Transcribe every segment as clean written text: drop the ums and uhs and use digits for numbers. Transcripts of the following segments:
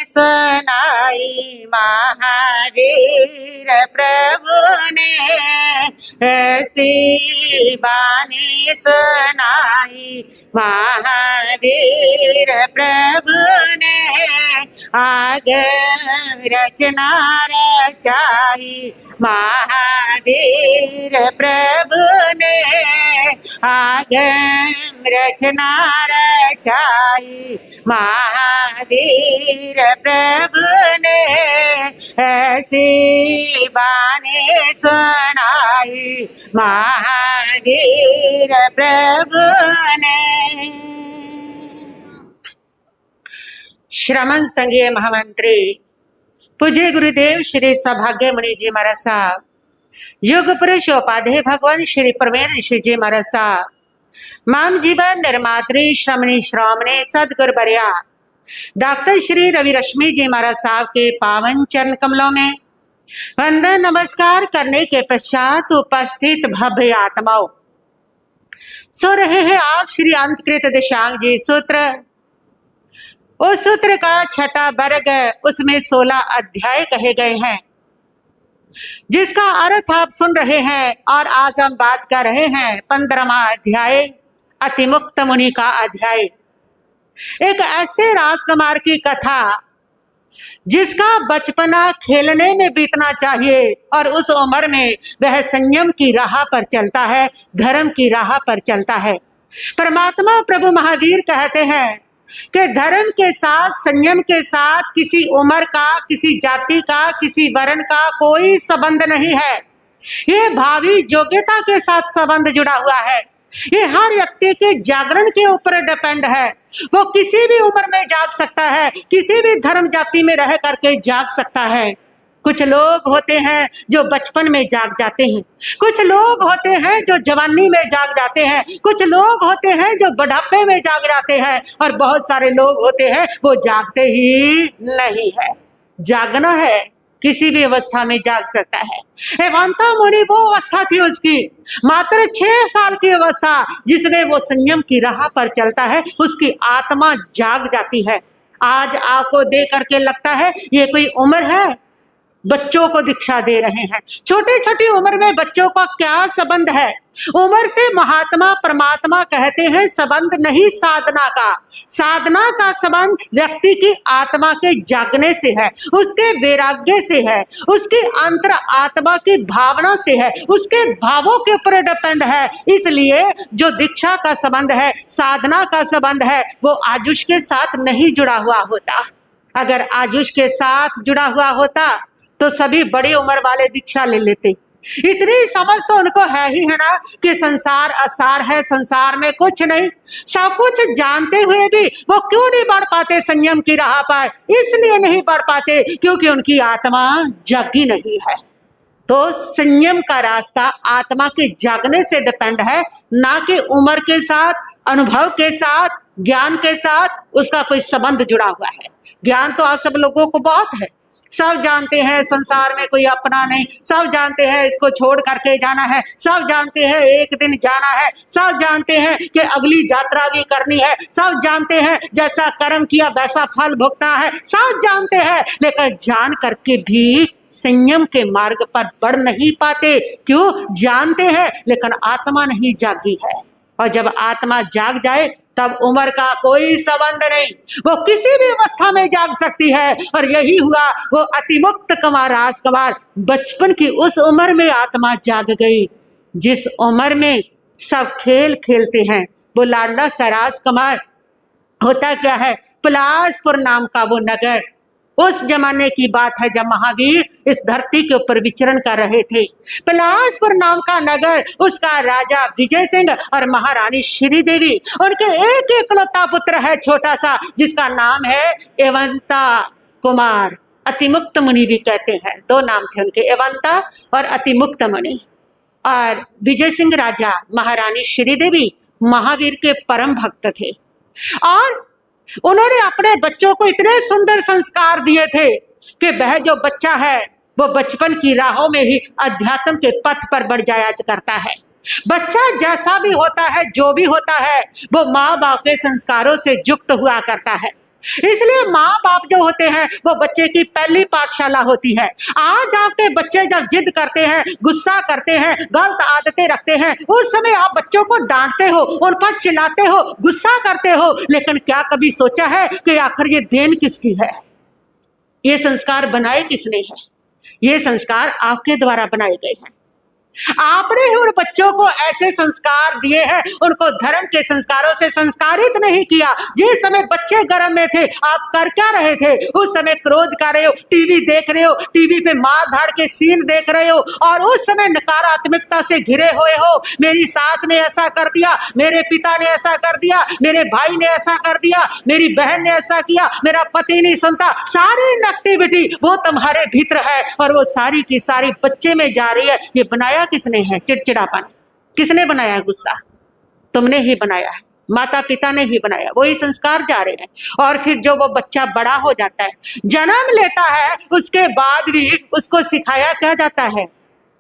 सुनाई महावीर प्रभु ने, ऐसी बानी सुनाई महावीर प्रभु ने। आगम रचना रचाई महावीर प्रभु ने, आगम रचना रचाई महावीर प्रभु ने। ऐसी बानी सुनाई महावीर प्रभु ने। श्रमण संघीय महामंत्री पूज्य गुरुदेव श्री सौभाग्य मुनि जी महाराज साहब, युग पुरुष उपाध्याय भगवान श्री प्रमेर ऋषि जी महाराज साहब, माम जीवन निर्मात्री श्रमणी श्रामणी सदगुरु बरिया डॉक्टर श्री रवि रश्मि जी महाराज साहब के पावन चरण कमलों में वंदन नमस्कार करने के पश्चात उपस्थित भव्य आत्माओं, सो रहे हैं आप श्री अंतकृत दिशांग जी सूत्र। उस सूत्र का छठा वर्ग, उसमें 16 अध्याय कहे गए हैं, जिसका अर्थ आप सुन रहे हैं। और आज हम बात कर रहे हैं 15वां अध्याय, अतिमुक्त मुनि का अध्याय। एक ऐसे राजकुमार की कथा जिसका बचपना खेलने में बीतना चाहिए और उस उम्र में वह संयम की राह पर चलता है, धर्म की राह पर चलता है। परमात्मा प्रभु महावीर कहते हैं कि धर्म के साथ, संयम के साथ किसी उम्र का, किसी जाति का, किसी वर्ण का कोई संबंध नहीं है। ये भावी योग्यता के साथ संबंध जुड़ा हुआ है। ये हर व्यक्ति के जागरण के ऊपर डिपेंड है। वो किसी भी उम्र में जाग सकता है, किसी भी धर्म जाति में रह करके जाग सकता है। कुछ लोग होते हैं जो बचपन में जाग जाते हैं, कुछ लोग होते हैं जो जवानी में जाग जाते हैं, कुछ लोग होते हैं जो बुढ़ापे में जाग जाते हैं, और बहुत सारे लोग होते हैं वो जागते ही नहीं है। जागना है, किसी भी अवस्था में जाग सकता है। एवंता मुनि वो अवस्था थी उसकी, मात्र 6 साल की अवस्था, जिसमें वो संयम की राह पर चलता है, उसकी आत्मा जाग जाती है। आज आपको देख करके लगता है ये कोई उम्र है, बच्चों को दीक्षा दे रहे हैं। छोटी छोटी उम्र में बच्चों का क्या संबंध है? उम्र से महात्मा परमात्मा कहते हैं संबंध नहीं साधना का। साधना का संबंध व्यक्ति की आत्मा के जागने से है, उसके वैराग्य से है, उसकी अंतर आत्मा की भावना से है, उसके भावों के ऊपर डिपेंड है। इसलिए जो दीक्षा का संबंध है, साधना का संबंध है, वो आयुष के साथ नहीं जुड़ा हुआ होता। अगर आयुष के साथ जुड़ा हुआ होता तो सभी बड़ी उम्र वाले दीक्षा ले लेते। इतनी समझ तो उनको है ही है ना कि संसार असार है, संसार में कुछ नहीं। सब कुछ जानते हुए भी वो क्यों नहीं बढ़ पाते संयम की राह पर? इसलिए नहीं बढ़ पाते क्योंकि उनकी आत्मा जागी नहीं है। तो संयम का रास्ता आत्मा के जागने से डिपेंड है, ना कि उम्र के साथ, अनुभव के साथ, ज्ञान के साथ उसका कोई संबंध जुड़ा हुआ है। ज्ञान तो आप सब लोगों को बहुत है, सब जानते हैं संसार में कोई अपना नहीं, सब जानते हैं इसको छोड़ करके जाना है, सब जानते हैं एक दिन जाना है, सब जानते हैं कि अगली यात्रा भी करनी है, सब जानते हैं जैसा कर्म किया वैसा फल भुगतना है, सब जानते हैं, लेकिन जान करके भी संयम के मार्ग पर बढ़ नहीं पाते। क्यों? जानते हैं लेकिन आत्मा नहीं जागी है। और जब आत्मा जाग जाए तब उम्र का कोई संबंध नहीं, वो किसी भी अवस्था में जाग सकती है। और यही हुआ, वो अतिमुक्त कुमार राजकुमार बचपन की उस उम्र में आत्मा जाग गई जिस उम्र में सब खेल खेलते हैं। वो लाडला सा राजकुमार होता क्या है, पलासपुर नाम का वो नगर, उस जमाने की बात है जब महावीर इस धरती के ऊपर विचरण कर रहे थे। पलासपुर नाम का नगर, उसका राजा विजय सिंह और महारानी श्रीदेवी, उनके एक एकलौता पुत्र है छोटा सा, जिसका नाम है एवंता कुमार। अतिमुक्त मुनि भी कहते हैं, 2 नाम थे उनके, एवंता और अतिमुक्त मुनि। और विजय सिंह राजा, महारानी श्रीदेवी महावीर के परम भक्त थे और उन्होंने अपने बच्चों को इतने सुंदर संस्कार दिए थे कि वह जो बच्चा है वो बचपन की राहों में ही अध्यात्म के पथ पर बढ़ जाया करता है। बच्चा जैसा भी होता है, जो भी होता है, वो माँ बाप के संस्कारों से युक्त हुआ करता है। इसलिए माँ बाप जो होते हैं वो बच्चे की पहली पाठशाला होती है। आज आपके बच्चे जब जिद करते हैं, गुस्सा करते हैं, गलत आदतें रखते हैं, उस समय आप बच्चों को डांटते हो, उन पर चिल्लाते हो, गुस्सा करते हो, लेकिन क्या कभी सोचा है कि आखिर ये देन किसकी है? ये संस्कार बनाए किसने है? ये संस्कार आपके द्वारा बनाए गए हैं। आपने ही उन बच्चों को ऐसे संस्कार दिए हैं, उनको धर्म के संस्कारों से संस्कारित नहीं किया। जिस समय बच्चे गर्भ में थे आप कर क्या रहे थे? उस समय क्रोध कर रहे हो, टीवी देख रहे हो, टीवी पे मार धाड़ के सीन देख रहे हो, और उस समय नकारात्मकता से घिरे हुए हो। मेरी सास ने ऐसा कर दिया, मेरे पिता ने ऐसा कर दिया, मेरे भाई ने ऐसा कर दिया, मेरी बहन ने ऐसा किया, मेरा पति नहीं सुनता। सारी नेगेटिविटी वो तुम्हारे भीतर है और वो सारी की सारी बच्चे में जा रही है। ये बनाया किसने है? चिड़चिड़ापन किसने बनाया? गुस्सा तुमने ही बनाया है, माता पिता ने ही बनाया। वही संस्कार जा रहे हैं। और फिर जो वो बच्चा बड़ा हो जाता है, जन्म लेता है, उसके बाद भी उसको सिखाया क्या जाता है?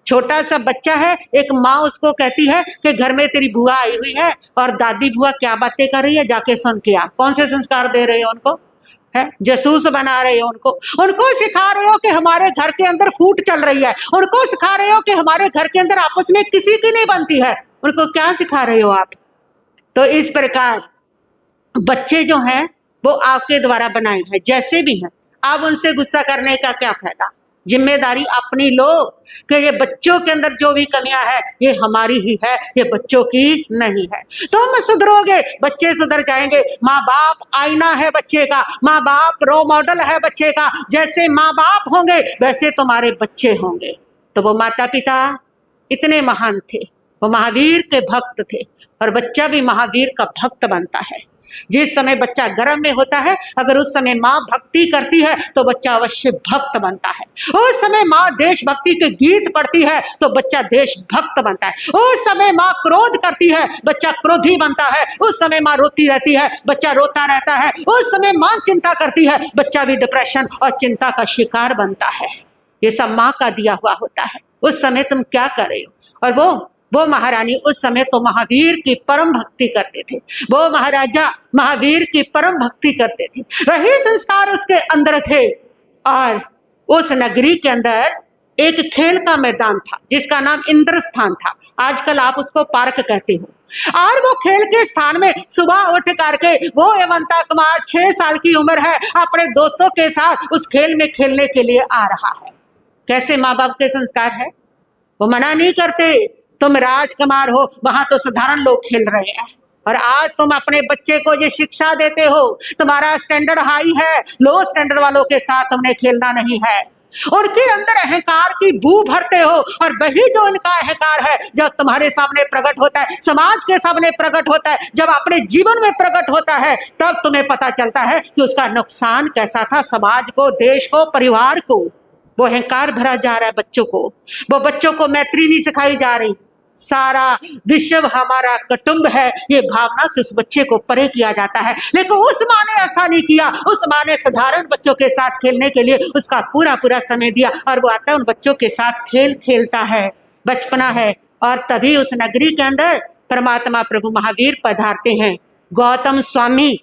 छोटा सा बच्चा है, एक माँ उसको कहती है कि घर में तेरी बुआ आई हुई है और दादी बुआ क्या बातें कर रही है, जाके सुन के आ। कौन से संस्कार दे रहे हो उनको? है जासूस बना रहे हो उनको सिखा रहे हो कि हमारे घर के अंदर फूट चल रही है, उनको सिखा रहे हो कि हमारे घर के अंदर आपस में किसी की नहीं बनती है। उनको क्या सिखा रहे हो आप? तो इस प्रकार बच्चे जो हैं वो आपके द्वारा बनाए हैं, जैसे भी हैं। अब उनसे गुस्सा करने का क्या फायदा? जिम्मेदारी अपनी लो कि ये बच्चों के अंदर जो भी कमियां है ये हमारी ही है, ये बच्चों की नहीं है। तुम सुधरोगे, बच्चे सुधर जाएंगे। माँ बाप आईना है बच्चे का, माँ बाप रोल मॉडल है बच्चे का। जैसे माँ बाप होंगे वैसे तुम्हारे बच्चे होंगे। तो वो माता पिता इतने महान थे, वो महावीर के भक्त थे, और बच्चा भी महावीर का भक्त बनता है। जिस समय बच्चा गर्भ में होता है, अगर उस समय माँ भक्ति करती है तो बच्चा अवश्य भक्त बनता है। उस समय माँ देशभक्ति के गीत पढ़ती है तो बच्चा देशभक्त बनता है। उस समय माँ क्रोध करती है, बच्चा क्रोधी बनता है। उस समय माँ रोती रहती है, बच्चा रोता रहता है। उस समय माँ चिंता करती है, बच्चा भी डिप्रेशन और चिंता का शिकार बनता है। ये सब माँ का दिया हुआ होता है। उस समय तुम क्या कर रहे हो? और वो महारानी उस समय तो महावीर की परम भक्ति करते थे, वो महाराजा महावीर की परम भक्ति करते थे। वही संस्कार उसके अंदर थे। और उस नगरी के अंदर एक खेल का मैदान था जिसका नाम इंद्रस्थान था। आजकल आप उसको पार्क कहते हो। और वो खेल के स्थान में सुबह उठ करके वो एवंता कुमार 6 साल की उम्र है, अपने दोस्तों के साथ उस खेल में खेलने के लिए आ रहा है। कैसे माँ बाप के संस्कार है? वो मना नहीं करते, तुम राजकुमार हो, वहां तो साधारण लोग खेल रहे हैं, और आज तुम अपने बच्चे को ये शिक्षा देते हो तुम्हारा स्टैंडर्ड हाई है, लो स्टैंडर्ड वालों के साथ तुमने खेलना नहीं है। उनके अंदर अहंकार की बू भरते हो, और वही जो उनका अहंकार है जब तुम्हारे सामने प्रकट होता है, समाज के सामने प्रकट होता है, जब अपने जीवन में प्रकट होता है, तब तुम्हें पता चलता है कि उसका नुकसान कैसा था समाज को, देश को, परिवार को। वो अहंकार भरा जा रहा है बच्चों को। वो बच्चों को मैत्री नहीं सिखाई जा रही। सारा विश्व हमारा कुटुंब है, ये भावना से उस बच्चे को परे किया जाता है। लेकिन उस माँ ने ऐसा नहीं किया। उस माँ ने साधारण बच्चों के साथ खेलने के लिए उसका पूरा पूरा समय दिया, और वो आता है उन बच्चों के साथ खेल खेलता है, बचपना है। और तभी उस नगरी के अंदर परमात्मा प्रभु महावीर पधारते हैं। गौतम स्वामी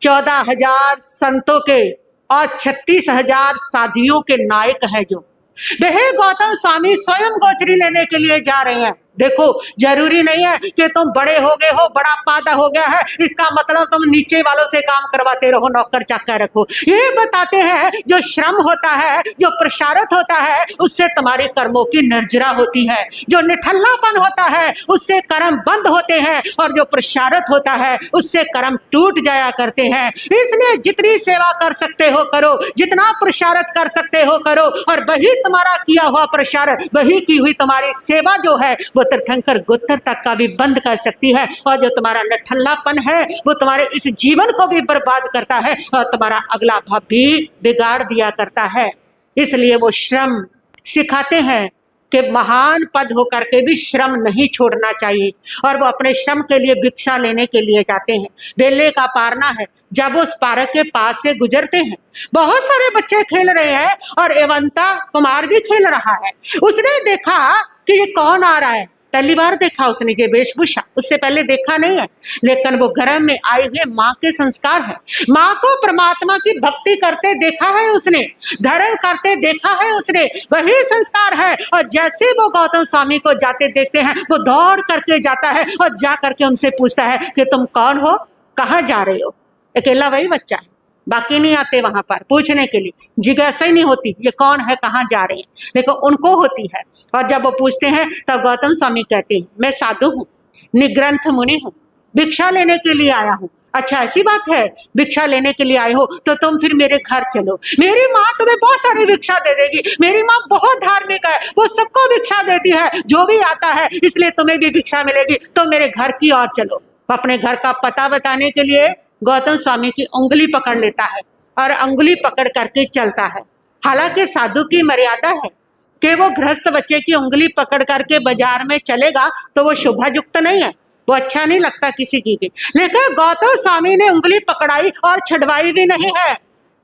14,000 संतों के और 36,000 साधियों के नायक है। जो वह गौतम स्वामी स्वयं गोचरी लेने के लिए जा रहे हैं। देखो, जरूरी नहीं है कि तुम बड़े हो गए हो, बड़ा पादा हो गया है, इसका मतलब तुम नीचे वालों से काम करवाते रहो, नौकर चाकर रखो। ये बताते हैं जो श्रम होता है, जो प्रसारत होता है, उससे तुम्हारे कर्मों की निर्जरा होती है। जो निठल्लापन होता है उससे कर्म बंद होते हैं, और जो प्रसारत होता है उससे कर्म टूट जाया करते हैं। इसलिए जितनी सेवा कर सकते हो करो, जितना प्रसारत कर सकते हो करो, और वही तुम्हारा किया हुआ प्रसारत, वही की हुई तुम्हारी सेवा जो है वो तीर्थंकर गोत्र तक का भी बंद कर सकती है। और जो तुम्हारा निठल्लापन है वो तुम्हारे इस जीवन को भी बर्बाद करता है, और तुम्हारा अगला भाव भी बिगाड़ दिया करता है। इसलिए वो श्रम सिखाते हैं कि महान पद होकर के भी श्रम नहीं छोड़ना चाहिए। और वो अपने श्रम के लिए भिक्षा लेने के लिए जाते हैं। बेले का पारना है, जब उस पार्क के पास से गुजरते हैं, बहुत सारे बच्चे खेल रहे हैं और एवंता कुमार भी खेल रहा है। उसने देखा कि ये कौन आ रहा है, पहली बार देखा उसने ये वेशभूषा, उससे पहले देखा नहीं है। लेकिन वो गर्भ में आए हुए माँ के संस्कार है। माँ को परमात्मा की भक्ति करते देखा है उसने, धर्म करते देखा है उसने, वही संस्कार है। और जैसे वो गौतम स्वामी को जाते देखते हैं, वो दौड़ करके जाता है और जा करके उनसे पूछता है कि तुम कौन हो, कहाँ जा रहे हो। अकेला वही बच्चा है, बाकी नहीं आते वहां पर पूछने के लिए, जिज्ञासा ही नहीं होती ये कौन है, कहाँ जा रहे हैं, लेकिन उनको होती है। और जब वो पूछते हैं तब गौतम स्वामी कहते हैं मैं साधु हूँ, निग्रंथ मुनि हूँ, भिक्षा लेने के लिए आया हूँ। अच्छा ऐसी बात है, भिक्षा लेने के लिए आए हो तो तुम फिर मेरे घर चलो, मेरी माँ तुम्हें बहुत सारी भिक्षा दे देगी, मेरी माँ बहुत धार्मिक है, वो सबको भिक्षा देती है जो भी आता है, इसलिए तुम्हें भी भिक्षा मिलेगी, तो मेरे घर की ओर चलो। अपने घर का पता बताने के लिए गौतम स्वामी की उंगली पकड़ लेता है और उंगली पकड़ करके चलता है। हालांकि साधु की मर्यादा है कि वो गृहस्थ बच्चे की उंगली पकड़ करके बाजार में चलेगा तो वो शोभायुक्त नहीं है, वो अच्छा नहीं लगता किसी की भी। लेकिन गौतम स्वामी ने उंगली पकड़ाई और छुड़वाई भी नहीं है।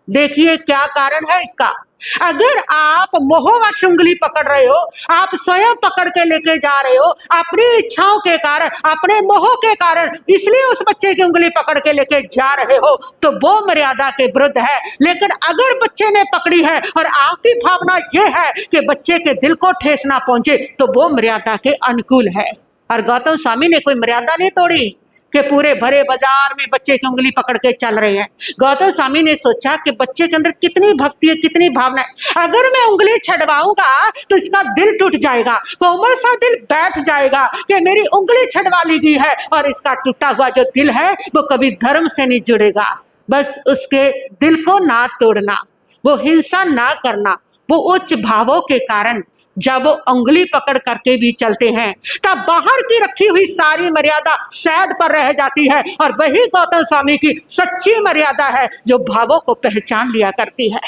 देखिए क्या कारण है इसका। अगर आप मोहवश उंगली पकड़ रहे हो, आप स्वयं पकड़ के लेके जा रहे हो अपनी इच्छाओं के कारण, अपने मोह के कारण, इसलिए उस बच्चे की उंगली पकड़ के लेके जा रहे हो, तो वो मर्यादा के विरुद्ध है। लेकिन अगर बच्चे ने पकड़ी है और आपकी भावना यह है कि बच्चे के दिल को ठेस ना पहुंचे, तो वो मर्यादा के अनुकूल है। और गौतम स्वामी ने कोई मर्यादा नहीं तोड़ी कि पूरे भरे बाजार में बच्चे की उंगली पकड़ के चल रहे हैं। गौतम स्वामी ने सोचा कि बच्चे के अंदर कितनी भक्ति है, कितनी भावना है, अगर मैं उंगली छड़वाऊंगा तो इसका दिल टूट जाएगा, कोमल सा दिल बैठ जाएगा कि मेरी उंगली छड़वा ली गई है, और इसका टूटा हुआ जो दिल है वो कभी धर्म से नहीं जुड़ेगा। बस उसके दिल को ना तोड़ना, वो हिंसा ना करना, वो उच्च भावों के कारण जब वो उंगली पकड़ करके भी चलते हैं तब बाहर की रखी हुई सारी मर्यादा साइड पर रह जाती है, और वही गौतम स्वामी की सच्ची मर्यादा है जो भावों को पहचान लिया करती है।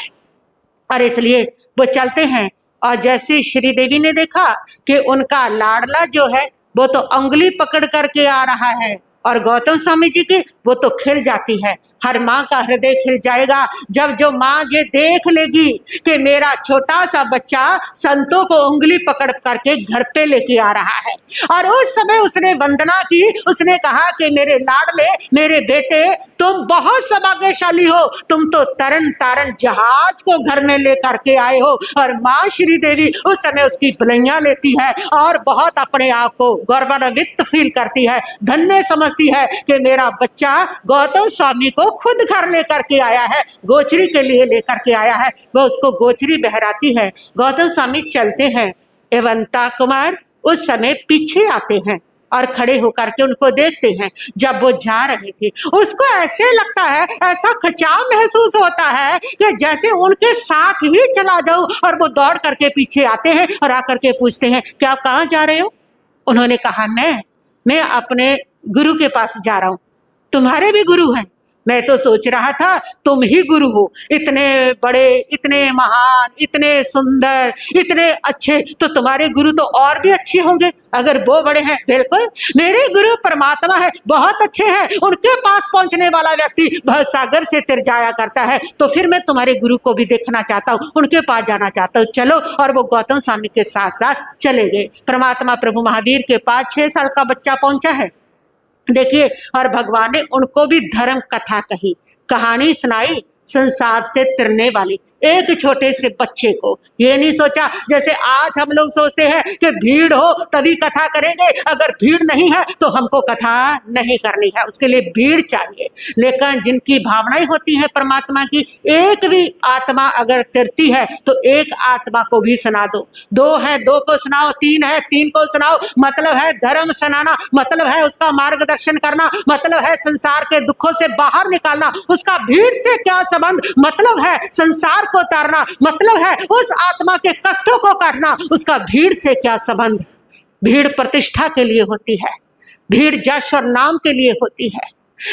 और इसलिए वो चलते हैं। और जैसे श्री देवी ने देखा कि उनका लाडला जो है वो तो उंगली पकड़ करके आ रहा है, और गौतम स्वामी जी की वो तो खिल जाती है। हर माँ का हृदय खिल जाएगा जब जो माँ ये देख लेगी कि मेरा छोटा सा बच्चा संतों को उंगली पकड़ करके घर पे लेके आ रहा है। और उस समय उसने वंदना की, उसने कहा कि मेरे लाडले, मेरे बेटे, तुम बहुत सौभाग्यशाली हो, तुम तो तरन तारण जहाज को घर में लेकर के आए हो। और माँ श्री देवी उस समय उसकी बुलैयां लेती है और बहुत अपने आप को गौरवान्वित फील करती है, धन्य समझती है कि मेरा बच्चा गौतम स्वामी को खुद घर लेकर के आया है, गोचरी के लिए लेकर के आया है। वह उसको गोचरी बहराती है। गौतम स्वामी चलते हैं, एवंता कुमार उस समय पीछे आते हैं और खड़े होकर के उनको देखते हैं। जब वो जा रहे थे उसको ऐसे लगता है, ऐसा खिंचाव महसूस होता है कि जैसे उनके साथ ही चला जाऊं। और वो दौड़ करके पीछे आते हैं और आकर के पूछते हैं कि आप कहाँ जा रहे हो। उन्होंने कहा मैं अपने गुरु के पास जा रहा हूं। तुम्हारे भी गुरु हैं? मैं तो सोच रहा था तुम ही गुरु हो, इतने बड़े, इतने महान, इतने सुंदर, इतने अच्छे, तो तुम्हारे गुरु तो और भी अच्छे होंगे अगर वो बड़े हैं। बिल्कुल, मेरे गुरु परमात्मा है, बहुत अच्छे हैं। उनके पास पहुंचने वाला व्यक्ति भवसागर से तिर जाया करता है। तो फिर मैं तुम्हारे गुरु को भी देखना चाहता हूँ, उनके पास जाना चाहता हूँ, चलो। और वो गौतम स्वामी के साथ साथ चले गए। परमात्मा प्रभु महावीर के पास 6 साल का बच्चा पहुंचा है, देखिए। और भगवान ने उनको भी धर्म कथा कही, कहानी सुनाई संसार से तिरने वाली एक छोटे से बच्चे को। ये नहीं सोचा जैसे आज हम लोग सोचते हैं कि भीड़ हो तभी कथा करेंगे, अगर भीड़ नहीं है तो हमको कथा नहीं करनी है, उसके लिए भीड़ चाहिए। लेकिन जिनकी भावनाएं होती हैं परमात्मा की, एक भी आत्मा अगर तिरती है तो एक आत्मा को भी सुना दो। 2 है 2 को सुनाओ, 3 है 3 को सुनाओ। मतलब है धर्म सुनाना, मतलब है उसका मार्गदर्शन करना, मतलब है संसार के दुखों से बाहर निकालना। उसका भीड़ से क्या संबंध? मतलब है संसार को तारना, मतलब है उस आत्मा के कष्टों को काटना। उसका भीड़ से क्या संबंध? भीड़ प्रतिष्ठा के लिए होती है, भीड़ यश और नाम के लिए होती है।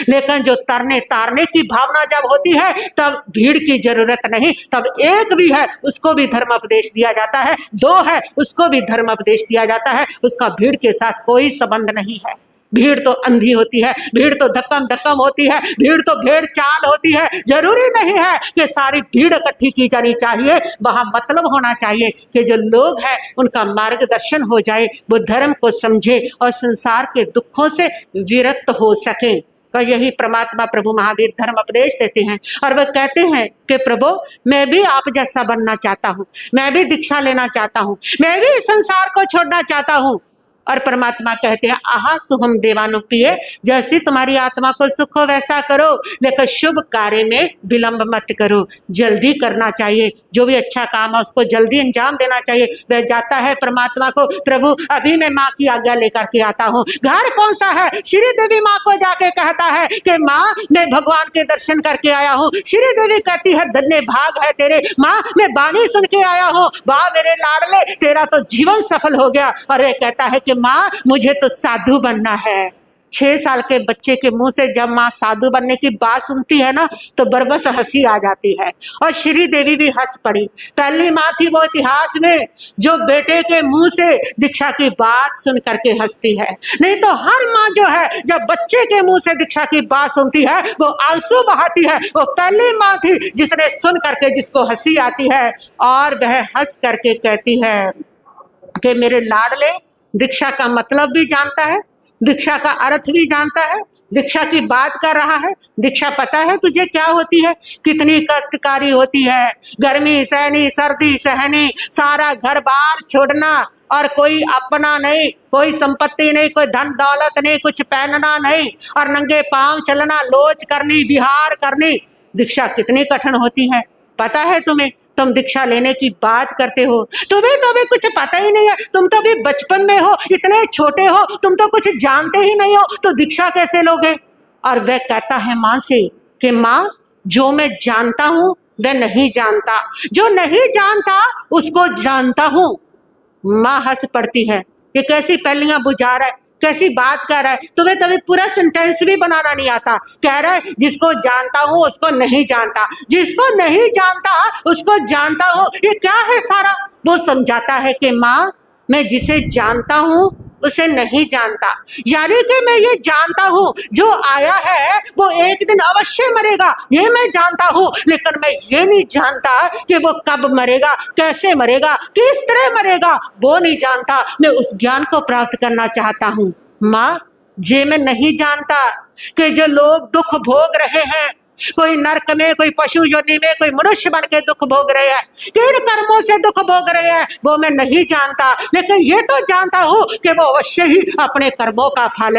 लेकिन जो तरने तारने की भावना जब होती है तब भीड़ की जरूरत नहीं। तब एक भी है उसको भी धर्म उपदेश दिया जाता है, 2 है उसको भी धर्म उपदेश दिया जाता है, उसका भीड़ के साथ कोई संबंध नहीं है। भीड़ तो अंधी होती है, भीड़ तो धक्कम धक्कम होती है, भीड़ तो भेड़ चाल होती है। जरूरी नहीं है कि सारी भीड़ इकट्ठी की जानी चाहिए। वहां मतलब होना चाहिए कि जो लोग हैं उनका मार्गदर्शन हो जाए, वो धर्म को समझे और संसार के दुखों से विरक्त हो सके। और यही परमात्मा प्रभु महावीर धर्म उपदेश देते हैं। और वह कहते हैं कि प्रभु, मैं भी आप जैसा बनना चाहता हूँ, मैं भी दीक्षा लेना चाहता हूँ, मैं भी संसार को छोड़ना चाहता हूँ। और परमात्मा कहते हैं, आहा सुहम देवानुप्रिय, जैसी तुम्हारी आत्मा को सुख हो वैसा करो, लेकिन शुभ कार्य में विलंब मत करो। जल्दी करना चाहिए, जो भी अच्छा काम है उसको जल्दी अंजाम देना चाहिए। वह जाता है परमात्मा को, प्रभु अभी मैं माँ की आज्ञा लेकर के आता हूँ। घर पहुंचता है, श्री देवी माँ को जाके कहता है कि माँ मैं भगवान के दर्शन करके आया हूँ। श्री देवी कहती है, धन्य भाग है तेरे, माँ मैं बानी सुन के आया हूँ। वाह मेरे लाडले, तेरा तो जीवन सफल हो गया। और ये कहता है कि माँ मुझे तो साधु बनना है। 6 साल के बच्चे के मुंह से जब माँ साधु बनने की बात सुनती है ना, तो बरबस हंसी आ जाती है। और श्री देवी भी हंस पड़ी। पहली माँ थी वो इतिहास में जो बेटे के मुंह से दीक्षा की बात सुन करके हंसती है। नहीं तो हर माँ जो है जब बच्चे के मुंह से दीक्षा की बात सुनती है वो आंसू बहाती है। वो पहली माँ थी जिसने सुन करके जिसको हंसी आती है, और वह हंस करके कहती है कि मेरे लाडले, दीक्षा का मतलब भी जानता है, दीक्षा का अर्थ भी जानता है, दीक्षा की बात कर रहा है। दीक्षा पता है तुझे क्या होती है, कितनी कष्टकारी होती है। गर्मी सहनी, सर्दी सहनी, सारा घर बार छोड़ना, और कोई अपना नहीं, कोई संपत्ति नहीं, कोई धन दौलत नहीं, कुछ पहनना नहीं, और नंगे पांव चलना, लोच करनी, विहार करनी। दीक्षा कितनी कठिन होती है पता है तुम्हें? तुम दीक्षा लेने की बात करते हो, तुम्हें तो अभी कुछ पता ही नहीं है, तुम तो अभी बचपन में हो, इतने छोटे हो, तुम तो कुछ जानते ही नहीं हो, तो दीक्षा कैसे लोगे? और वह कहता है माँ से कि माँ, जो मैं जानता हूँ वह नहीं जानता, जो नहीं जानता उसको जानता हूँ। माँ हंस पड़ती है, ये कैसी पहलियां बुझा रहा है, कैसी बात कर रहा है, तुम्हें तभी पूरा सेंटेंस भी बनाना नहीं आता। कह रहा है जिसको जानता हूँ उसको नहीं जानता, जिसको नहीं जानता उसको जानता हूँ। ये क्या है सारा? वो समझाता है कि माँ, मैं जिसे जानता हूँ उसे नहीं जानता, यानी कि मैं ये जानता हूँ जो आया है वो एक दिन अवश्य मरेगा, ये मैं जानता हूँ, लेकिन मैं ये नहीं जानता कि वो कब मरेगा, कैसे मरेगा, किस तरह मरेगा, वो नहीं जानता। मैं उस ज्ञान को प्राप्त करना चाहता हूँ। माँ, ये मैं नहीं जानता कि जो लोग दुख भोग रहे हैं, कोई नरक में, कोई पशु योनि में, कोई मनुष्य बन के दुख भोग रहे हैं, किन कर्मों से दुख भोग रहे हैं, वो मैं नहीं जानता, लेकिन ये तो जानता हूँ कि वो अवश्य ही अपने कर्मों का फल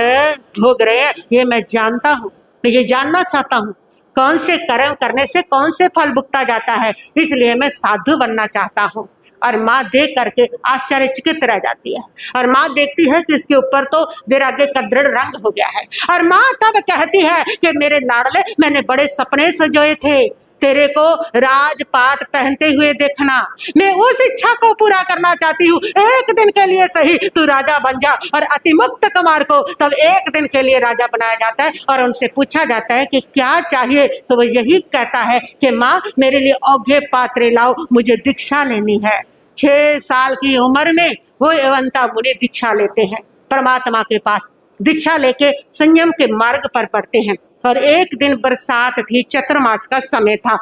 भोग रहे हैं। ये मैं जानता हूँ, मैं ये जानना चाहता हूँ कौन से कर्म करने से कौन से फल भुगता जाता है, इसलिए मैं साधु बनना चाहता हूँ। और माँ देख करके आश्चर्यचकित रह जाती है, और माँ देखती है कि इसके ऊपर तो वैराग्य का दृढ़ रंग हो गया है। और माँ तब कहती है कि मेरे लाडले, मैंने बड़े सपने सजोए थे, तेरे को राजपाट पहनते हुए देखना, मैं उस इच्छा को पूरा करना चाहती हूँ। एक दिन के लिए सही तू राजा बन जा। और अतिमुक्त कुमार को तब एक दिन के लिए राजा बनाया जाता है, और उनसे पूछा जाता है कि क्या चाहिए, तो वो यही कहता है कि माँ, मेरे लिए औघे पात्रे लाओ, मुझे दीक्षा लेनी है। 6 साल की उम्र में वो एवंता मुनि दीक्षा लेते हैं, परमात्मा के पास दीक्षा लेके संयम के मार्ग पर बढ़ते हैं। और एक दिन बरसात थी, चतुर्मास का समय था।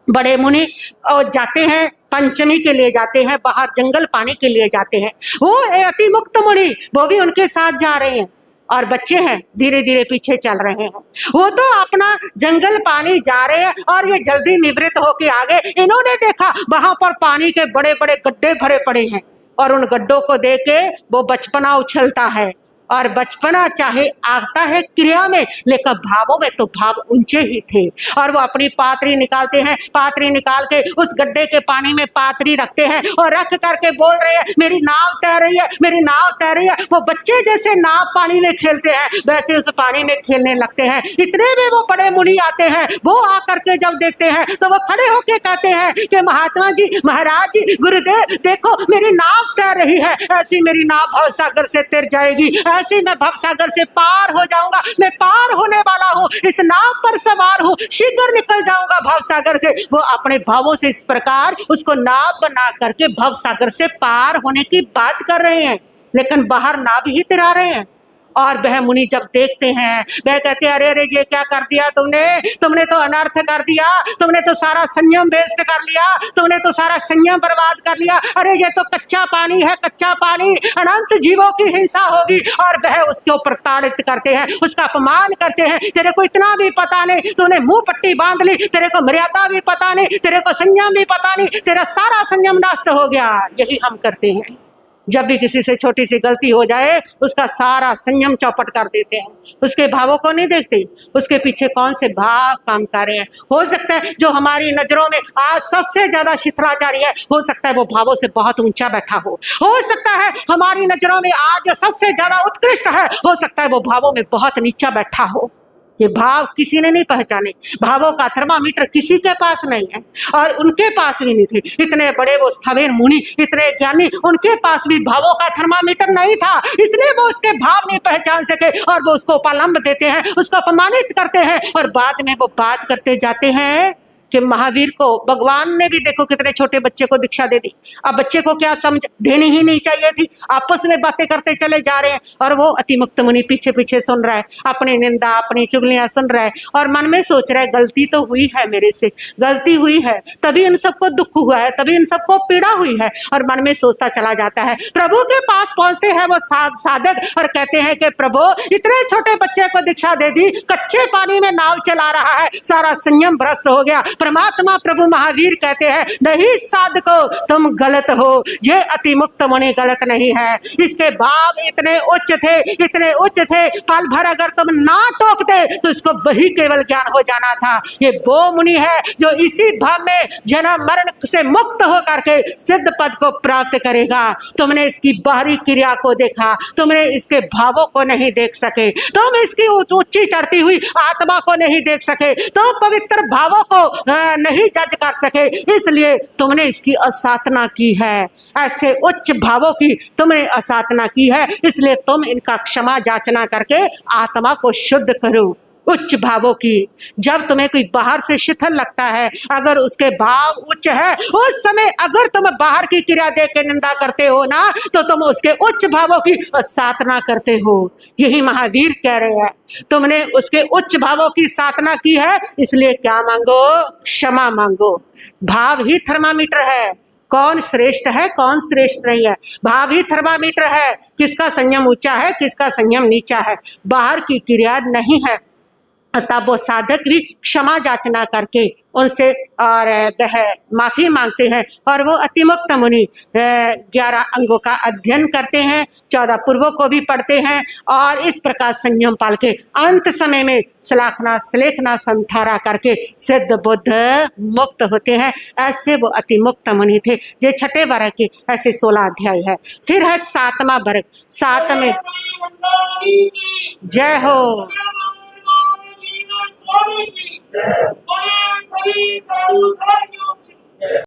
बड़े मुनि और जाते हैं, पंचमी के लिए जाते हैं, बाहर जंगल पानी के लिए जाते हैं। वो अति मुक्त मुनि वो भी उनके साथ जा रहे हैं, और बच्चे हैं धीरे धीरे पीछे चल रहे हैं। वो तो अपना जंगल पानी जा रहे हैं, और ये जल्दी निवृत्त होके आगे। इन्होंने देखा वहां पर पानी के बड़े बड़े गड्ढे भरे पड़े हैं, और उन गड्ढों को देख के वो बचपना उछलता है। और बचपना चाहे आता है क्रिया में, लेकिन भावों में तो भाव ऊंचे ही थे। और वो अपनी पात्री निकालते हैं, पात्री निकाल के उस गड्ढे के पानी में पात्री रखते हैं, और रख करके बोल रहे हैं मेरी नाव तैर रही है, मेरी नाव तैर रही है। वो बच्चे जैसे नाव पानी में खेलते हैं वैसे उस पानी में खेलने लगते हैं। इतने में वो बड़े मुनि आते हैं, वो आकर के जब देखते हैं तो वो खड़े होके कहते हैं कि महात्मा जी, महाराज जी, गुरुदेव, देखो मेरी नाव तैर रही है, ऐसी मेरी नाव भवसागर से तैर जाएगी, ऐसे मैं भवसागर से पार हो जाऊंगा, मैं पार होने वाला हूँ, इस नाव पर सवार हूँ, शीघ्र निकल जाऊंगा भवसागर से। वो अपने भावों से इस प्रकार उसको नाव बना करके भवसागर से पार होने की बात कर रहे हैं, लेकिन बाहर नाव ही तिरा रहे हैं। और वह मुनि जब देखते हैं वह कहते हैं अरे अरे ये क्या कर दिया तुमने तो अनर्थ कर दिया, तुमने तो सारा संयम वेस्ट कर लिया, तुमने तो सारा संयम बर्बाद कर लिया। अरे ये तो कच्चा पानी है, कच्चा पानी, अनंत जीवों की हिंसा होगी। और वह उसके ऊपर ताड़ित करते हैं, उसका अपमान करते हैं। तेरे को इतना भी पता नहीं, तूने मुंह पट्टी बांध ली, तेरे को मर्यादा भी पता नहीं, तेरे को संयम भी पता नहीं, तेरा सारा संयम नष्ट हो गया। यही हम करते हैं, जब भी किसी से छोटी सी गलती हो जाए उसका सारा संयम चौपट कर देते हैं, उसके भावों को नहीं देखते, उसके पीछे कौन से भाव काम कर रहे हैं। हो सकता है जो हमारी नजरों में आज सबसे ज्यादा शिथिलाचारी है, हो सकता है वो भावों से बहुत ऊंचा बैठा हो सकता है हमारी नजरों में आज सबसे ज्यादा उत्कृष्ट है, हो सकता है वो भावों में बहुत नीचा बैठा हो। ये भाव किसी ने नहीं पहचाने, भावों का थर्मामीटर किसी के पास नहीं है, और उनके पास भी नहीं थे। इतने बड़े वो स्थविर मुनि, इतने ज्ञानी, उनके पास भी भावों का थर्मामीटर नहीं था, इसलिए वो उसके भाव नहीं पहचान सके और वो उसको उपलम्ब देते हैं, उसको अपमानित करते हैं। और बाद में वो बात करते जाते हैं कि महावीर को भगवान ने भी देखो कितने छोटे बच्चे को दीक्षा दे दी। अब बच्चे को क्या समझ देनी ही नहीं चाहिए थी, आपस में बातें करते चले जा रहे हैं और वो अति मुक्त मुनि पीछे पीछे सुन रहा है, अपनी निंदा अपनी चुगलियां सुन रहा है और मन में सोच रहा है गलती तो हुई है, मेरे से गलती हुई है, तभी इन सबको दुख हुआ है, तभी इन सबको पीड़ा हुई है। और मन में सोचता चला जाता है। प्रभु के पास पहुंचते हैं वो साधक और कहते हैं कि प्रभु इतने छोटे बच्चे को दीक्षा दे दी, कच्चे पानी में नाव चला रहा है, सारा संयम भ्रष्ट हो गया। परमात्मा प्रभु महावीर कहते हैं नहीं साधको तुम गलत हो, ये अति मुक्त मुनि गलत नहीं है, इसके भाव इतने उच्च थे, इतने उच्च थे, पल भर अगर तुम ना टोकते तो इसको वही केवल ज्ञान हो जाना था। ये वो मुनि है जो इसी भाव में जन्म मरण से मुक्त होकर के सिद्ध पद को प्राप्त करेगा। तुमने इसकी बाहरी क्रिया को देखा, तुमने इसके भावों को नहीं देख सके, तुम इसकी ऊंची चढ़ती हुई आत्मा को नहीं देख सके, तुम पवित्र भावों को नहीं जज कर सके, इसलिए तुमने इसकी असाधना की है। ऐसे उच्च भावों की तुमने असाधना की है, इसलिए तुम इनका क्षमा याचना करके आत्मा को शुद्ध करो। उच्च भावों की, जब तुम्हें कोई बाहर से शिथिल लगता है, अगर उसके भाव उच्च है, उस समय अगर तुम बाहर की क्रिया देख के निंदा करते हो ना, तो तुम उसके उच्च भावों की साधना करते हो। यही महावीर कह रहे हैं, तुमने उसके उच्च भावों की साधना की है, इसलिए क्या मांगो? क्षमा मांगो। भाव ही थर्मामीटर है, कौन श्रेष्ठ है कौन श्रेष्ठ नहीं है, भाव ही थर्मामीटर है, किसका संयम ऊंचा है किसका संयम नीचा है, बाहर की क्रिया नहीं है। तब वो साधक भी क्षमा याचना करके उनसे और वह माफी मांगते हैं और वो अतिमुक्त मुनि 11 अंगों का अध्ययन करते हैं, 14 पूर्वों को भी पढ़ते हैं और इस प्रकार संयम पाल के अंत समय में सलाखना सलेखना संथारा करके सिद्ध बुद्ध मुक्त होते हैं। ऐसे वो अतिमुक्त मुनि थे। ये छठे वर्ग के ऐसे 16 अध्याय है। फिर है 7वां वर्ग, 7 में जय हो सभी साधु साधु